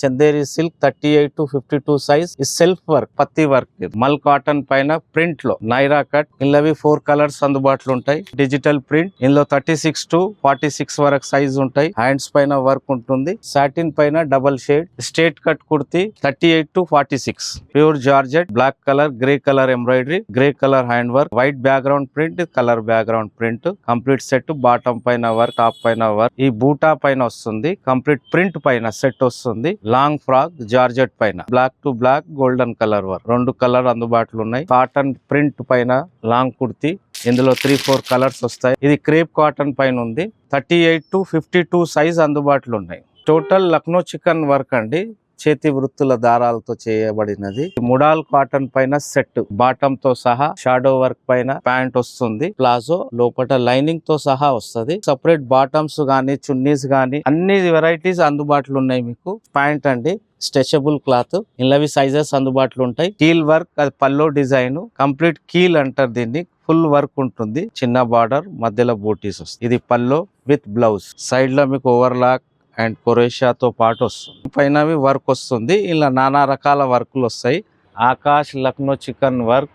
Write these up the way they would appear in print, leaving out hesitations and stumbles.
Chanderi silk 38 to 52 size ఈ self work పత్తి work మల్ కాటన్ పైన ప్రింట్ లో నైరా కట్ ఇందులో 4 కలర్స్ అందుబాటులో ఉంటాయి. డిజిటల్ ప్రింట్ ఇందులో 36 to 46 వరకు సైజ్ ఉంటాయి. హ్యాండ్స్ పైన వర్క్ ఉంటుంది. సాటిన్ పైన double shade straight cut kurti 38 to 46 pure georgette black colour grey colour embroidery grey colour hand work white background print colour background print complete set bottom పైన work top పైన work ఈ బూటా పైన వస్తుంది. Complete print పైన set వస్తుంది. Long frock georgette పైన black to black golden colour work 2 colour అందుబాటులో ఉన్నాయి. కాటన్ ప్రింట్ పైన లాంగ్ కుర్తి ఇందులో 3-4 కలర్స్ వస్తాయి. ఇది క్రేప్ కాటన్ పైన ఉంది. 38 to 52 సైజ్ అందుబాటులో ఉన్నాయి. టోటల్ లక్నో చికెన్ వర్క్ అండి. చేతి వృత్తుల దారాలతో చేయబడినది. ముడాల్ కాటన్ పైన సెట్ బాటమ్ తో సహా షాడో వర్క్ పైన ప్యాంట్ వస్తుంది. ప్లాజో లోపల లైనింగ్ తో సహా వస్తుంది. సపరేట్ బాటమ్స్ గానీ చున్నీస్ గానీ అన్ని వెరైటీస్ అందుబాటులో ఉన్నాయి. మీకు ప్యాంట్ అండి స్ట్రెచబుల్ క్లాత్ ఇల్లవి సైజెస్ అందుబాటులో ఉంటాయి. కీల్ వర్క్ అది పల్లో డిజైన్ కంప్లీట్ కీల్ అంటారు దీన్ని. ఫుల్ వర్క్ ఉంటుంది. చిన్న బార్డర్ మధ్యలో బూటీస్ వస్తుంది. ఇది పల్లో విత్ బ్లౌజ్ సైడ్ లో మీకు ఓవర్లాక్ అండ్ కొరేషాతో పాటు వస్తుంది. పైన వర్క్ వస్తుంది. ఇలా నానా రకాల వర్క్లు వస్తాయి. Akash Lucknow chikan work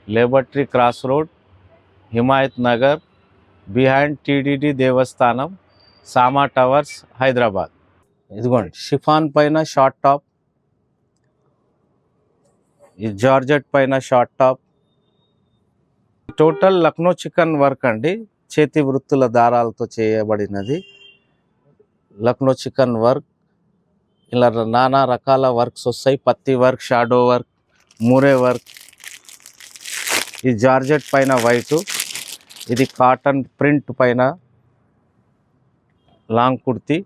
Liberty cross road Himayat Nagar behind TTD Devasthanam Sama towers Hyderabad. ఇదిగోండి షిఫాన్ పైన షార్ట్ టాప్ ఈ జార్జెట్ పైన short top total Lucknow chikan work అండి. చేతి వృత్తుల దారాలతో చేయబడినది. లక్నో చికెన్ వర్క్ ఇలా నానా రకాల వర్క్స్ వస్తాయి. పత్తి work shadow work Moore work ఈ జార్జెట్ పైన వైట్ ఇది కాటన్ ప్రింట్ పైన లాంగ్ కుర్తి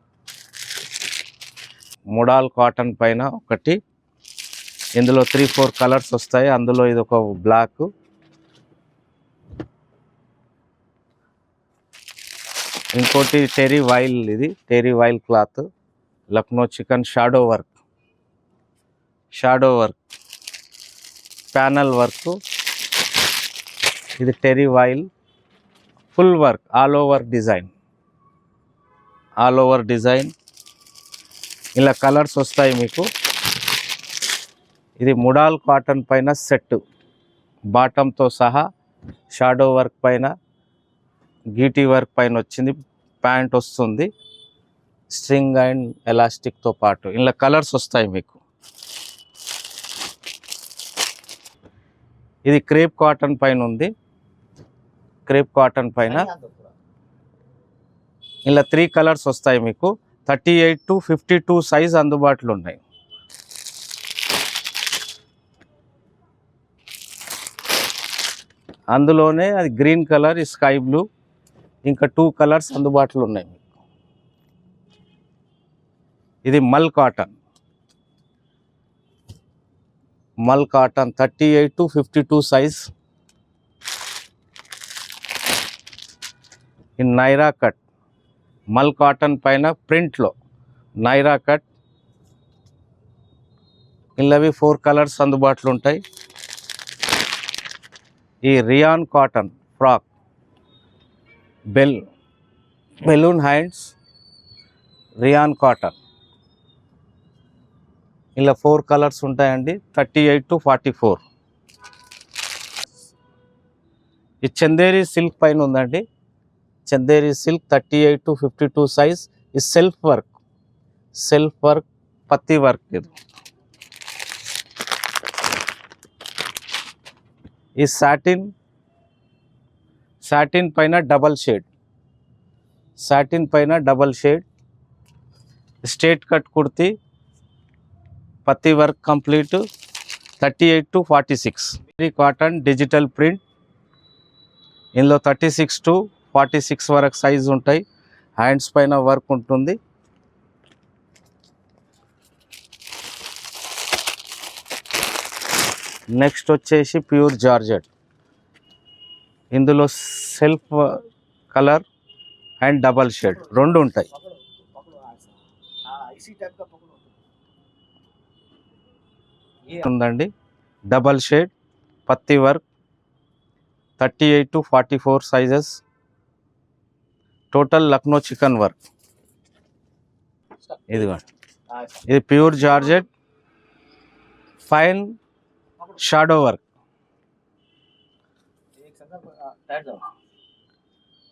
ముడాల్ కాటన్ పైన ఒకటి ఇందులో 3-4 కలర్స్ వస్తాయి. అందులో ఇది ఒక బ్లాక్ ఇంకోటి టెరీ వైల్ ఇది terry voile cloth Lucknow chikan shadow work panel work ఇది terry voile full work all over design ఇలా కలర్స్ వస్తాయి మీకు. ఇది ముడాల్ కాటన్ పైన సెట్ బాటంతో సహా షాడో వర్క్ పైన గీటీ వర్క్ పైన వచ్చింది. ప్యాంట్ వస్తుంది స్ట్రింగ్ అండ్ ఎలాస్టిక్తో పాటు ఇలా కలర్స్ వస్తాయి మీకు. ఇది క్రేప్ కాటన్ పైన ఉంది. క్రేప్ కాటన్ పైన ఇలా 3 కలర్స్ వస్తాయి మీకు. 38 to 52 సైజ్ అందుబాటులో ఉన్నాయి. అందులోనే అది గ్రీన్ కలర్ స్కై బ్లూ ఇంకా 2 కలర్స్ అందుబాటులో ఉన్నాయి. ఇది మల్ cotton 38 to 52 size in Naira cut మల్ కాటన్ పైన ప్రింట్లో నైరా కట్ ఇల్లవి 4 కలర్స్ అందుబాటులో ఉంటాయి. ఈ rayon cotton frock balloon hands rayon cotton ఇలా 4 కలర్స్ ఉంటాయండి. 38 to 44 ఈ చందేరి సిల్క్ పైన ఉందండి. చందేరి సిల్క్ 38 to 52 సైజ్ ఈ సెల్ఫ్ వర్క్ పత్తి వర్క్ ఇది. ఈ సాటిన్ పైన double shade straight cut kurti పత్తి work complete 38 to 46 cotton digital print ఇందులో 36 to 46 వరకు సైజ్ ఉంటాయి. హ్యాండ్స్ పైన వర్క్ ఉంటుంది. నెక్స్ట్ వచ్చేసి ప్యూర్ జార్జెట్ ఇందులో self colour and double shade 2 ఉంటాయి. ఉందండి డబల్ షేడ్ పత్తి work 38 to 44 sizes total Lucknow chikan work. ఇదిగోండి ఇది pure georgette fine shadow work,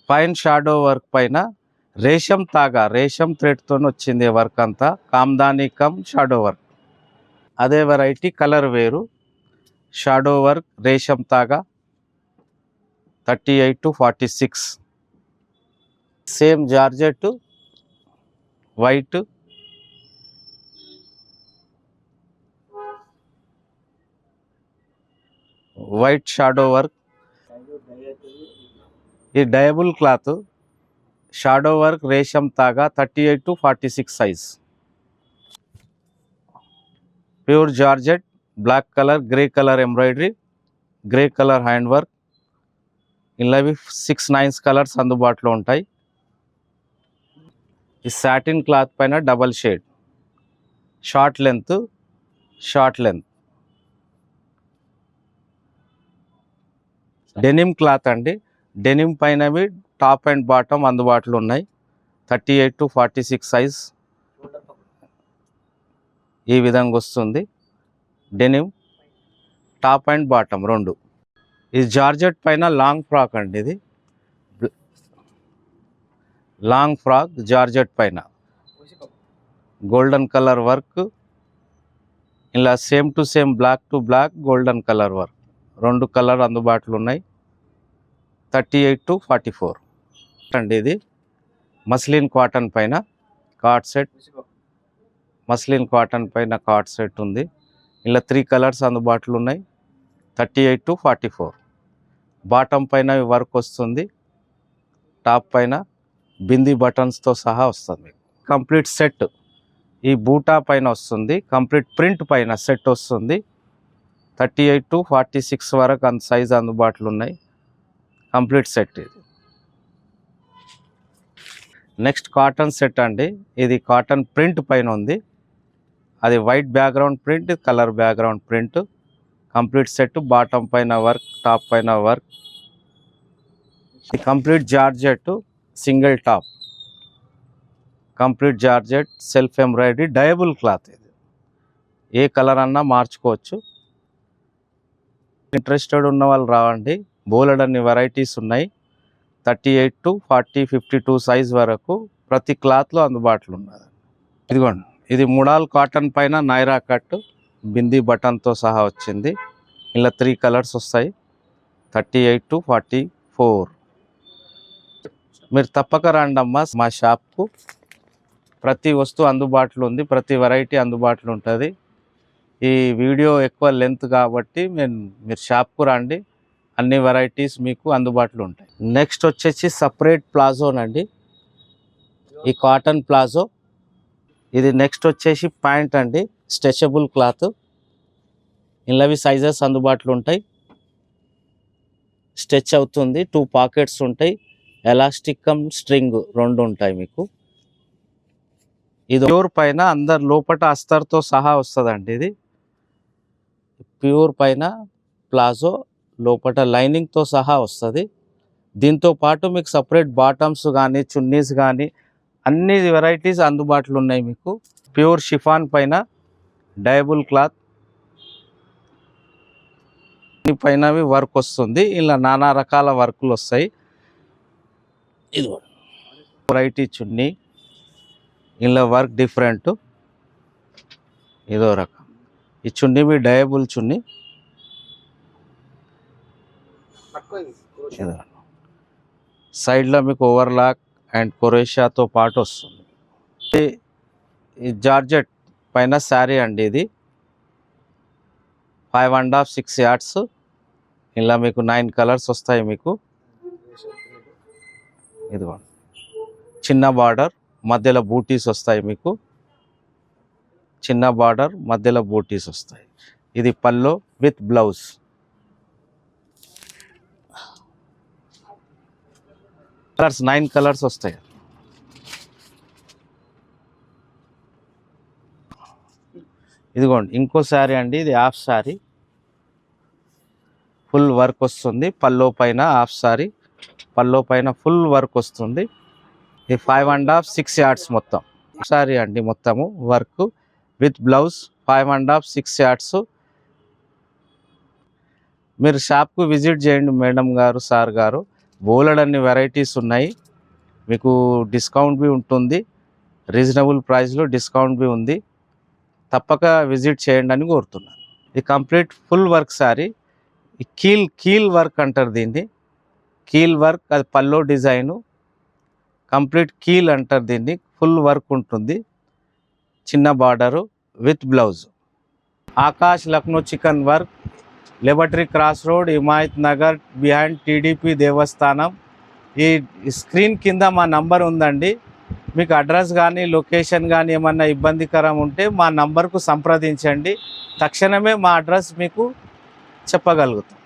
fine shadow work పైన రేషం తాగా రేషం థ్రెడ్తో వచ్చింది వర్క్ అంతా. Kamdani cum shadow work. అదే వెరైటీ కలర్ వేరు. షాడో వర్క్ రేషం తాగా 38 to 46. Same georgette white, white shadow work. ఈ డయబుల్ క్లాత్ షాడో వర్క్ రేషం తాగా 38 to 46 size. Pure georgette black colour, grey colour embroidery, grey colour hand work. ఇలావి 6 9 colours అందుబాటులో ఉంటాయి. ఈ సాటిన్ క్లాత్ పైన double shade, short length, short length. Denim cloth అండి. Denim పైనవి టాప్ అండ్ బాటమ్ అందుబాటులో ఉన్నాయి. 38 to 46 సైజ్ ఈ విధంగా వస్తుంది. డెనిమ్ టాప్ అండ్ బాటమ్ రెండు. ఇది జార్జెట్ పైన లాంగ్ ఫ్రాక్ అండి. ఇది లాంగ్ ఫ్రాక్ జార్జెట్ పైన గోల్డెన్ కలర్ వర్క్. ఇలా same to same black to black golden colour work, రెండు కలర్ అందుబాటులో ఉన్నాయి. 38 to 44 అండి. ఇది మస్లిన్ కాటన్ పైన కార్డ్ సెట్, మస్లిన్ కాటన్ పైన కార్డ్ సెట్ ఉంది. ఇలా 3 కలర్స్ అందుబాటులో ఉన్నాయి. 38 to 44. బాటమ్ పైన వర్క్ వస్తుంది, టాప్ పైన బిందీ బటన్స్తో సహా వస్తుంది మీకు. కంప్లీట్ సెట్ ఈ బూటా పైన వస్తుంది. కంప్లీట్ ప్రింట్ పైన సెట్ వస్తుంది. 38 to 46 వరకు అంత సైజ్ అందుబాటులో ఉన్నాయి. కంప్లీట్ సెట్ ఇది. నెక్స్ట్ కాటన్ సెట్ అండి. ఇది కాటన్ ప్రింట్ పైన ఉంది. అది white background print, colour background print. Complete set, bottom పైన వర్క్, టాప్ పైన వర్క్. ఇది complete georgette single top, complete georgette self embroidery డయబుల్ cloth. ఇది ఏ కలర్ అన్నా మార్చుకోవచ్చు. ఇంట్రెస్టెడ్ ఉన్న వాళ్ళు రావండి, బోలెడన్ని వెరైటీస్ ఉన్నాయి. 38 to 40 52 సైజ్ వరకు ప్రతి క్లాత్లో అందుబాటులో ఉన్నది. ఇదిగోండి, ఇది ముడాల్ కాటన్ పైన నైరా కట్ బిందీ బటన్తో సహా వచ్చింది. ఇలా 3 కలర్స్ వస్తాయి. 38 to 44. మీరు తప్పక రండమ్మా మా షాప్కు. ప్రతి వస్తువు అందుబాటులో ఉంది, ప్రతి వెరైటీ అందుబాటులో ఉంటుంది. ఈ వీడియో ఎక్కువ లెంత్ కాబట్టి మీరు షాప్కు రండి, అన్ని వెరైటీస్ మీకు అందుబాటులో ఉంటాయి. నెక్స్ట్ వచ్చేసి సపరేట్ ప్లాజోనండి. ఈ కాటన్ ప్లాజో. ఇది నెక్స్ట్ వచ్చేసి ప్యాంట్ అండి, స్ట్రెచబుల్ క్లాత్. ఇలావి సైజెస్ అందుబాటులో ఉంటాయి. స్ట్రెచ్ అవుతుంది, 2 పాకెట్స్ ఉంటాయి. ఎలాస్టిక్ కమ్ స్ట్రింగ్ రెండు ఉంటాయి మీకు. ఇది ప్యూర్ పైన అందరు లోపల అస్తర్తో సహా వస్తుందండి. ఇది ప్యూర్ పైన ప్లాజో, లోపల లైనింగ్తో సహా వస్తుంది. దీంతో పాటు మీకు సపరేట్ బాటమ్స్ కానీ చున్నీస్ కానీ అన్ని వెరైటీస్ అందుబాటులో ఉన్నాయి మీకు. ప్యూర్ షిఫాన్ పైన డయబుల్ క్లాత్ పైనవి వర్క్ వస్తుంది. ఇలా నానా రకాల వర్కులు వస్తాయి. ఇది వెరైటీ చున్నీ, ఇలా వర్క్ డిఫరెంట్. ఇదో రకం. ఈ చున్నీ మీ డయబుల్ చున్నీ. సైడ్లో మీకు ఓవర్లాక్ అండ్ కొరేషియాతో పాటు వస్తుంది. ఈ జార్జెట్ పైన శారీ అండి. ఇది 5.5 6 yards. ఇలా మీకు 9 కలర్స్ వస్తాయి మీకు. ఇదిగోండి, చిన్న బార్డర్ మధ్యలో బూటీస్ వస్తాయి మీకు. చిన్న బార్డర్ మధ్యలో బూటీస్ వస్తాయి. ఇది పల్లో విత్ బ్లౌజ్. కలర్స్ 9 కలర్స్ వస్తాయి. ఇదిగోండి ఇంకో శారీ అండి. ఇది హాఫ్ శారీ, ఫుల్ వర్క్ వస్తుంది. పల్లో పైన హాఫ్ శారీ, పల్లో పైన ఫుల్ వర్క్ వస్తుంది. ఇది 5.5 6 yards మొత్తం. సారీ అండి మొత్తము వర్క్ విత్ బ్లౌజ్ 5.5 6 యార్డ్స్. మీరు షాప్కు విజిట్ చేయండి మేడం గారు, సార్ గారు. బోలెడన్ని వెరైటీస్ ఉన్నాయి. మీకు డిస్కౌంట్ బి ఉంటుంది, రీజనబుల్ ప్రైస్లో డిస్కౌంట్ బి ఉంది. తప్పక విజిట్ చేయండి అని కోరుతున్నాను. ఇది కంప్లీట్ ఫుల్ వర్క్ సారీ. ఈ కీల్ వర్క్ అంటారు దీన్ని. కీల్ వర్క్, అది పల్లో డిజైను. కంప్లీట్ కీల్ అంటారు దీన్ని. ఫుల్ వర్క్ ఉంటుంది, చిన్న border with blouse. Akash Lucknow chikan work, Liberty cross road, Himayat Nagar, behind TTD Devasthanam. ఈ స్క్రీన్ కింద మా నంబర్ ఉందండి. మీకు అడ్రస్ కానీ లొకేషన్ కానీ ఏమన్నా ఇబ్బందికరం ఉంటే మా నంబర్కు సంప్రదించండి. తక్షణమే మా అడ్రస్ మీకు చెప్పగలుగుతాం.